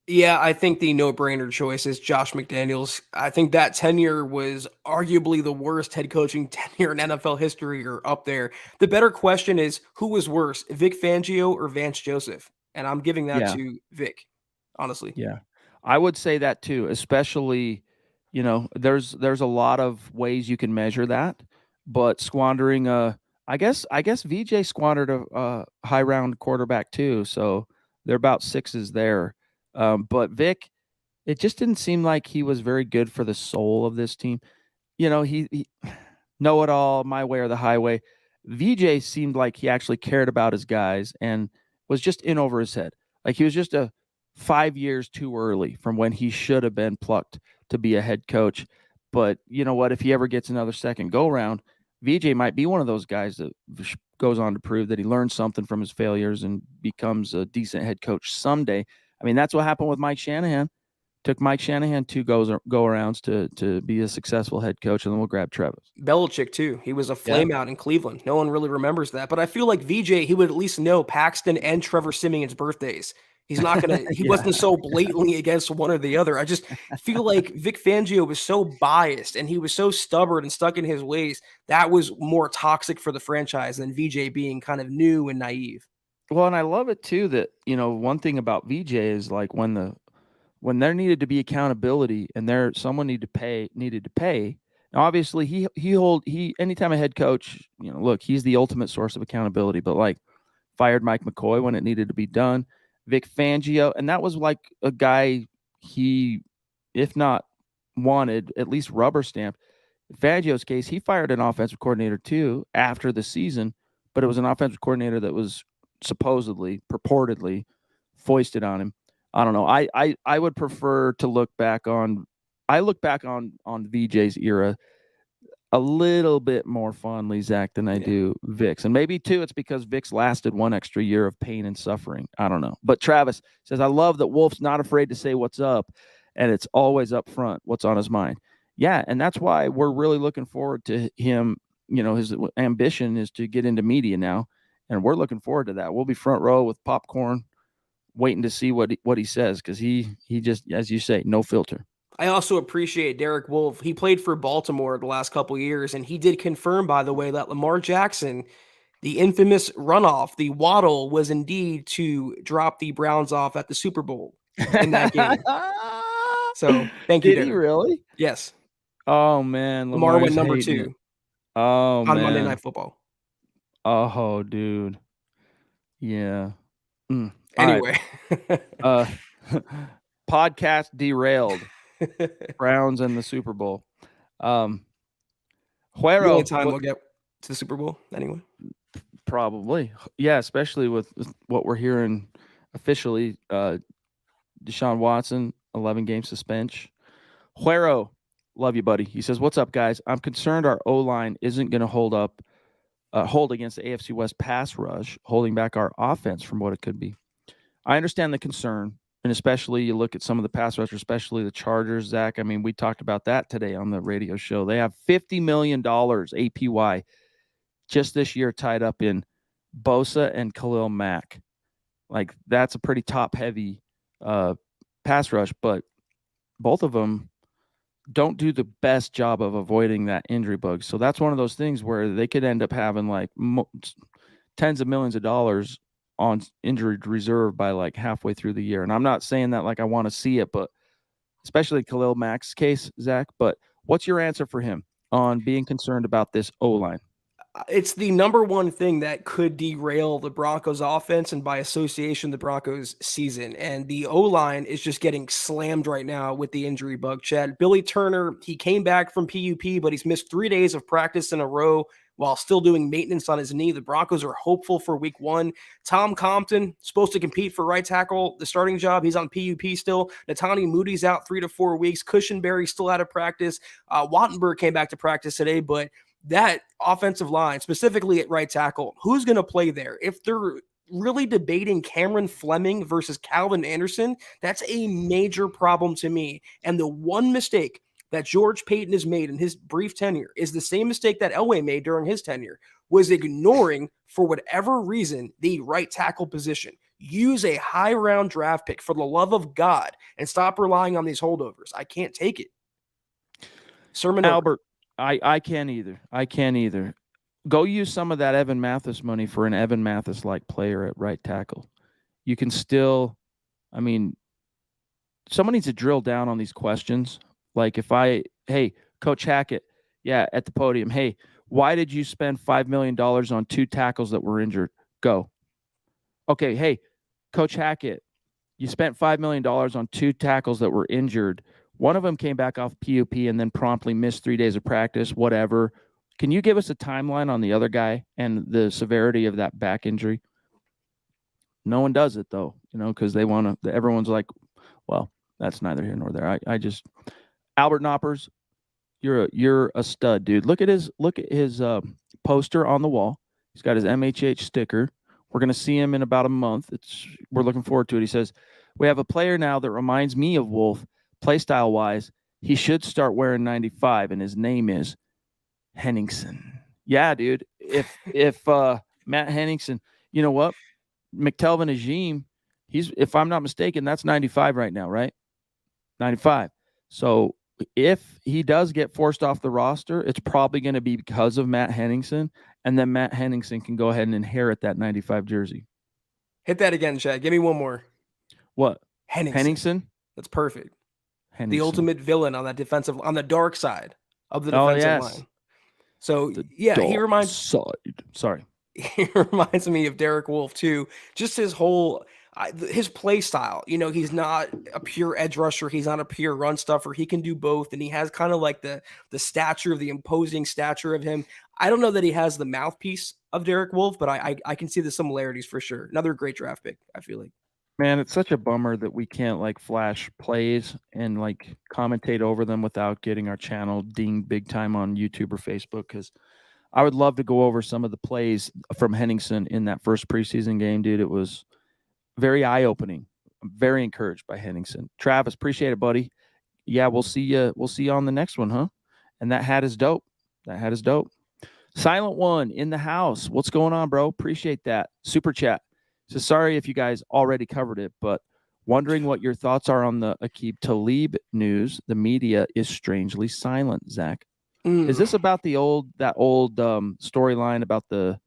Yeah, I think the no-brainer choice is Josh McDaniels. I think that tenure was arguably the worst head coaching tenure in NFL history, or up there. The better question is, who was worse, Vic Fangio or Vance Joseph? And I'm giving that to Vic, honestly. Yeah, I would say that too, especially, there's a lot of ways you can measure that, but squandering I guess VJ squandered a high round quarterback too, so they're about sixes there. But Vic, it just didn't seem like he was very good for the soul of this team. He know it all, my way or the highway. VJ seemed like he actually cared about his guys and was just in over his head. Like he was just 5 years too early from when he should have been plucked to be a head coach. But you know what? If he ever gets another second go round, VJ might be one of those guys that goes on to prove that he learned something from his failures and becomes a decent head coach someday. That's what happened with Mike Shanahan. Took Mike Shanahan 2 go-arounds to be a successful head coach, and then we'll grab Travis. Belichick, too. He was a flame-out in Cleveland. No one really remembers that. But I feel like VJ, he would at least know Paxton and Trevor Simeon's birthdays. He's not going to – he wasn't so blatantly against one or the other. I just feel like Vic Fangio was so biased, and he was so stubborn and stuck in his ways. That was more toxic for the franchise than VJ being kind of new and naive. Well, and I love it, too, that, one thing about VJ is like when there needed to be accountability and someone needed to pay. Now, obviously, he anytime a head coach, look, he's the ultimate source of accountability. But like, fired Mike McCoy when it needed to be done. Vic Fangio, and that was like a guy he, if not wanted, at least rubber stamped. In Fangio's case, he fired an offensive coordinator too after the season, but it was an offensive coordinator that was supposedly, purportedly foisted on him. I don't know. I would prefer to look back on. I look back on VJ's era a little bit more fondly, Zach, than I do Vic's. And maybe, too, it's because Vic's lasted one extra year of pain and suffering. I don't know. But Travis says, I love that Wolf's not afraid to say what's up, and it's always up front, what's on his mind. Yeah, and that's why we're really looking forward to him. His ambition is to get into media now, and we're looking forward to that. We'll be front row with popcorn waiting to see what he says, because he just, as you say, no filter. I also appreciate Derek Wolfe. He played for Baltimore the last couple of years, and he did confirm, by the way, that Lamar Jackson, the infamous runoff, the waddle, was indeed to drop the Browns off at the Super Bowl in that game. So thank you, Did Derek. he really? Yes. Oh, man. Lamar went number 2 it. Oh, on man. Monday Night Football. Oh, dude. Yeah. Anyway. Podcast derailed. Browns and the Super Bowl. The Huero, only time we'll get to the Super Bowl, anyway. Probably. Yeah, especially with what we're hearing officially. Deshaun Watson, 11-game suspension. Huero, love you, buddy. He says, what's up, guys? I'm concerned our O-line isn't going to hold against the AFC West pass rush, holding back our offense from what it could be. I understand the concern, and especially you look at some of the pass rushers, especially the Chargers, Zach. I mean, we talked about that today on the radio show. They have $50 million APY just this year tied up in Bosa and Khalil Mack. Like, that's a pretty top-heavy pass rush, but both of them don't do the best job of avoiding that injury bug. So that's one of those things where they could end up having like tens of millions of dollars on injury reserve by like halfway through the year. And I'm not saying that like I want to see it, but especially Khalil Mack's case, Zach. But what's your answer for him on being concerned about this O-line? It's the number one thing that could derail the Broncos offense and by association, the Broncos season. And the O-line is just getting slammed right now with the injury bug, Chad. Billy Turner, he came back from PUP, but he's missed 3 days of practice in a row while still doing maintenance on his knee. The Broncos are hopeful for week 1. Tom Compton, supposed to compete for right tackle, the starting job. He's on PUP still. Netani Moody's out 3 to 4 weeks. Cushenberry still out of practice. Wattenberg came back to practice today, but that offensive line, specifically at right tackle, who's going to play there? If they're really debating Cameron Fleming versus Calvin Anderson, that's a major problem to me. And the one mistake that George Payton has made in his brief tenure is the same mistake that Elway made during his tenure, was ignoring, for whatever reason, the right tackle position. Use a high round draft pick, for the love of God, and stop relying on these holdovers. I can't take it. Sermon Albert. over. I can't either. I can't either. Go use some of that Evan Mathis money for an Evan Mathis-like player at right tackle. You can still, I mean, someone needs to drill down on these questions. Like hey, Coach Hackett, at the podium, hey, why did you spend $5 million on 2 tackles that were injured? Go. Okay, hey, Coach Hackett, you spent $5 million on 2 tackles that were injured. One of them came back off PUP and then promptly missed 3 days of practice, whatever. Can you give us a timeline on the other guy and the severity of that back injury? No one does it, though, because they want to – everyone's like, well, that's neither here nor there. I just – Albert Knoppers, you're a stud, dude. Look at his poster on the wall. He's got his MHH sticker. We're going to see him in about a month. We're looking forward to it. He says, we have a player now that reminds me of Wolf. Play style wise, he should start wearing 95, and his name is Henningsen. Yeah, dude. If Matt Henningsen, you know what? McTelvin Ajim, if I'm not mistaken, that's 95 right now, right? 95. So if he does get forced off the roster, it's probably going to be because of Matt Henningsen, and then Matt Henningsen can go ahead and inherit that 95 jersey. Hit that again, Chad. Give me one more. What? Henningsen. Henningsen? That's perfect. Henningsen. The ultimate villain on that defensive, on the dark side. of the Oh, defensive yes. line. So The yeah, he dark reminds side. Sorry. he reminds me of Derek Wolfe too. Just his whole his play style. You know, he's not a pure edge rusher. He's not a pure run stuffer. He can do both, and he has kind of like the stature, the imposing stature of him. I don't know that he has the mouthpiece of Derek Wolfe, but I can see the similarities for sure. Another great draft pick, I feel like. Man, it's such a bummer that we can't like flash plays and like commentate over them without getting our channel dinged big time on YouTube or Facebook. Because I would love to go over some of the plays from Henningsen in that first preseason game, dude. It was very eye-opening. I'm very encouraged by Henningsen. Travis, appreciate it, buddy. Yeah, we'll see you. We'll see you on the next one, huh? And that hat is dope. That hat is dope. Silent One in the house. What's going on, bro? Appreciate that. Super chat. So sorry if you guys already covered it, but wondering what your thoughts are on the Aqib Talib news. The media is strangely silent, Zach. Is this about that old storyline about the?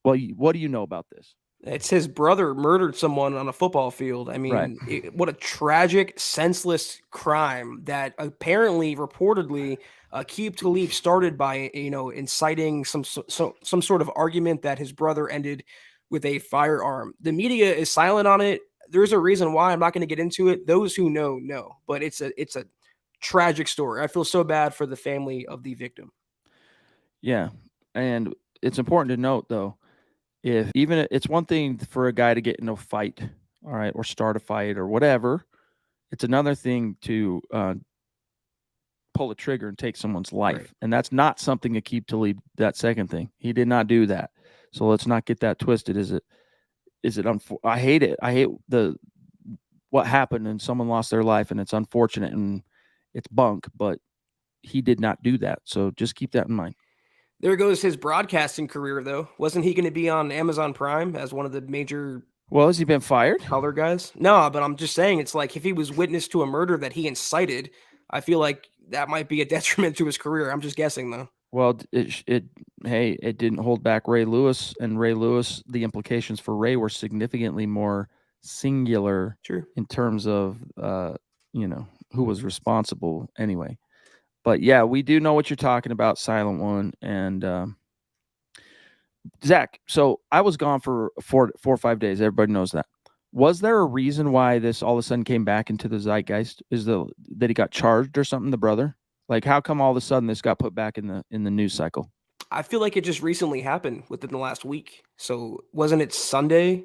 Well, what do you know about this? It's his brother murdered someone on a football field. I mean, Right. what a tragic, senseless crime that apparently, reportedly, Aqib Talib started by inciting some sort of argument that his brother ended with a firearm. The media is silent on it. There's a reason why. I'm not going to get into it. Those who know, but it's a tragic story. I feel so bad for the family of the victim. Yeah, and it's important to note though, if even it's one thing for a guy to get in a fight, all right, or start a fight or whatever. It's another thing to pull a trigger and take someone's life, Right. and that's not something Aqib Talib. That second thing, he did not do that. So let's not get that twisted. Is it? I hate it. I hate what happened and someone lost their life, and it's unfortunate and it's bunk, but he did not do that. So just keep that in mind. There goes his broadcasting career, though. Wasn't he going to be on Amazon Prime as one of the major Well, has he been fired? color guys? No, but I'm just saying it's like if he was witness to a murder that he incited, I feel like that might be a detriment to his career. I'm just guessing, though. Well, it didn't hold back Ray Lewis, and Ray Lewis, the implications for Ray were significantly more singular True. in terms of who was responsible anyway. But yeah, we do know what you're talking about, Silent One, and Zach. So I was gone for 4 or 5 days. Everybody knows that. Was there a reason why this all of a sudden came back into the zeitgeist? That he got charged or something? The brother, like, how come all of a sudden this got put back in the news cycle? I feel like it just recently happened within the last week. So wasn't it Sunday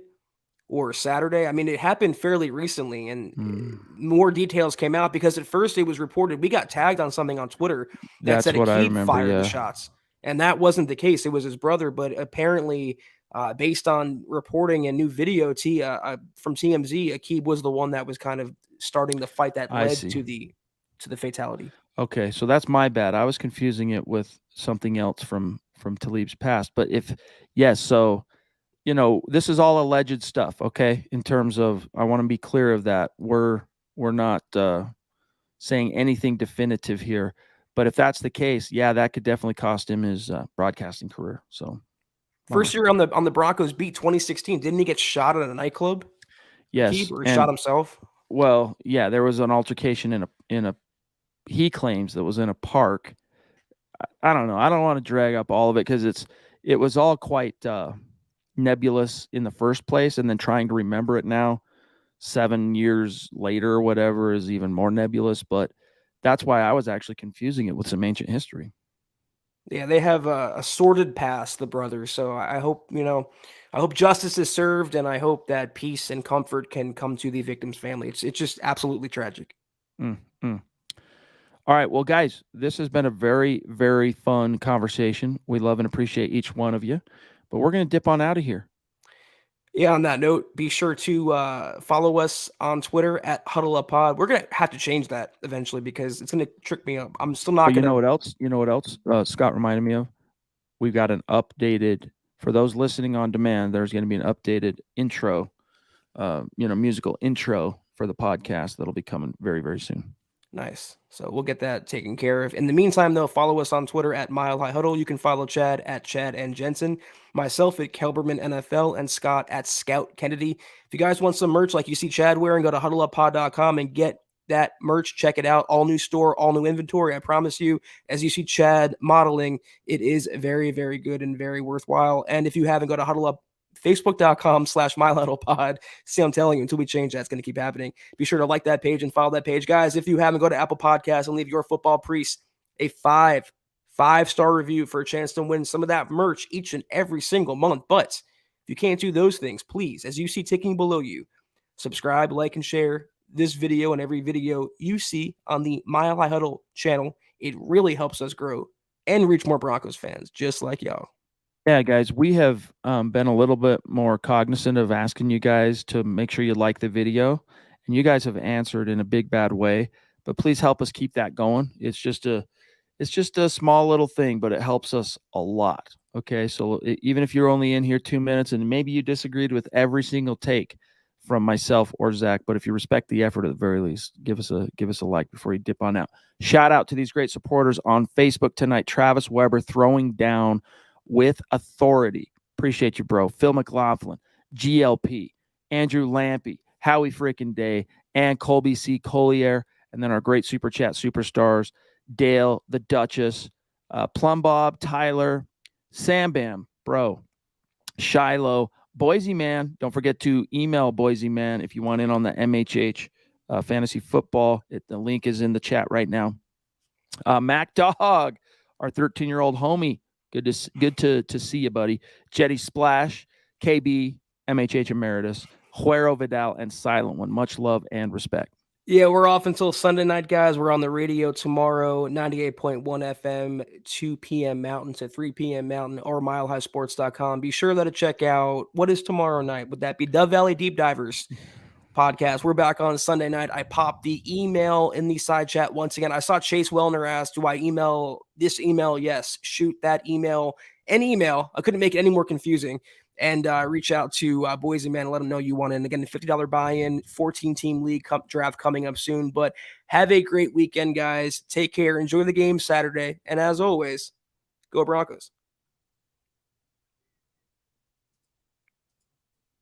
or Saturday? I mean, it happened fairly recently, and more details came out because at first it was reported we got tagged on something on Twitter that That's said what I Aqib remember. fired Yeah. the shots, and that wasn't the case. It was his brother, but apparently, based on reporting and new video from TMZ, Aqib was the one that was kind of starting the fight that I led see. to the fatality. Okay, so that's my bad. I was confusing it with something else from Talib's past. But so this is all alleged stuff. Okay, in terms of, I want to be clear of that. We're not saying anything definitive here. But if that's the case, yeah, that could definitely cost him his broadcasting career. So First year on the Broncos beat 2016, didn't he get shot at a nightclub? yes, Aqib, or he and shot himself? well, yeah, there was an altercation in a he claims that was in a park. I don't know. I don't want to drag up all of it because it was all quite nebulous in the first place, and then trying to remember it now, 7 years later or whatever, is even more nebulous. But that's why I was actually confusing it with some ancient history. Yeah, they have a sordid past, the brothers. So I hope justice is served, and I hope that peace and comfort can come to the victim's family. It's just absolutely tragic. All right, well, guys, this has been a very, very fun conversation. We love and appreciate each one of you, but we're going to dip on out of here. Yeah, on that note, be sure to follow us on Twitter at HuddleUpPod. We're going to have to change that eventually because it's going to trick me up. I'm still not But going to. You know what else? Scott reminded me of? We've got an updated, for those listening on demand, there's going to be an updated intro, musical intro for the podcast that'll be coming very, very soon. Nice. So we'll get that taken care of. In the meantime, though, follow us on Twitter at Mile High Huddle. You can follow Chad at Chad and Jensen, myself at Kelberman NFL, and Scott at Scout Kennedy. If you guys want some merch like you see Chad wearing, go to huddleuppod.com and get that merch. Check it out. All new store, all new inventory. I promise you, as you see Chad modeling, it is very, very good and very worthwhile. And if you haven't, go to Huddle Up, Facebook.com/MyHuddlePod. See, I'm telling you, until we change that, it's going to keep happening. Be sure to like that page and follow that page. Guys, if you haven't, go to Apple Podcasts and leave your football priest a five-star review for a chance to win some of that merch each and every single month. But if you can't do those things, please, as you see ticking below you, subscribe, like, and share this video and every video you see on the Mile High Huddle channel. It really helps us grow and reach more Broncos fans just like y'all. Yeah, guys, we have been a little bit more cognizant of asking you guys to make sure you like the video, and you guys have answered in a big bad way. But please help us keep that going. It's just a small little thing, but it helps us a lot. Okay, so even if you're only in here 2 minutes and maybe you disagreed with every single take from myself or Zach, but if you respect the effort at the very least, give us a like before you dip on out. Shout out to these great supporters on Facebook tonight. Travis Weber throwing down with authority. Appreciate you, bro. Phil McLaughlin, GLP, Andrew Lampy, Howie freaking Day, and Colby C. Collier, and then our great super chat superstars, Dale, the Duchess, Plum Bob, Tyler, Sam Bam, bro, Shiloh, Boise Man. Don't forget to email Boise Man if you want in on the MHH fantasy football. The link is in the chat right now. Mac Dog, our 13-year-old homie. Good to see you, buddy. Jetty Splash, KB, MHH Emeritus, Juero Vidal, and Silent One. Much love and respect. Yeah, we're off until Sunday night, guys. We're on the radio tomorrow, 98.1 FM, 2 p.m. Mountain to 3 p.m. Mountain, or milehighsports.com. Be sure to check out, what is tomorrow night? Would that be Dove Valley Deep Divers podcast? We're back on Sunday night. I popped the email in the side chat once again. I saw Chase Wellner ask, do I email this email? Yes. Shoot that email. An email. I couldn't make it any more confusing. And reach out to Boise Man and let them know you want in. Again, the $50 buy-in, 14-team league draft coming up soon. But have a great weekend, guys. Take care. Enjoy the game Saturday. And as always, go Broncos.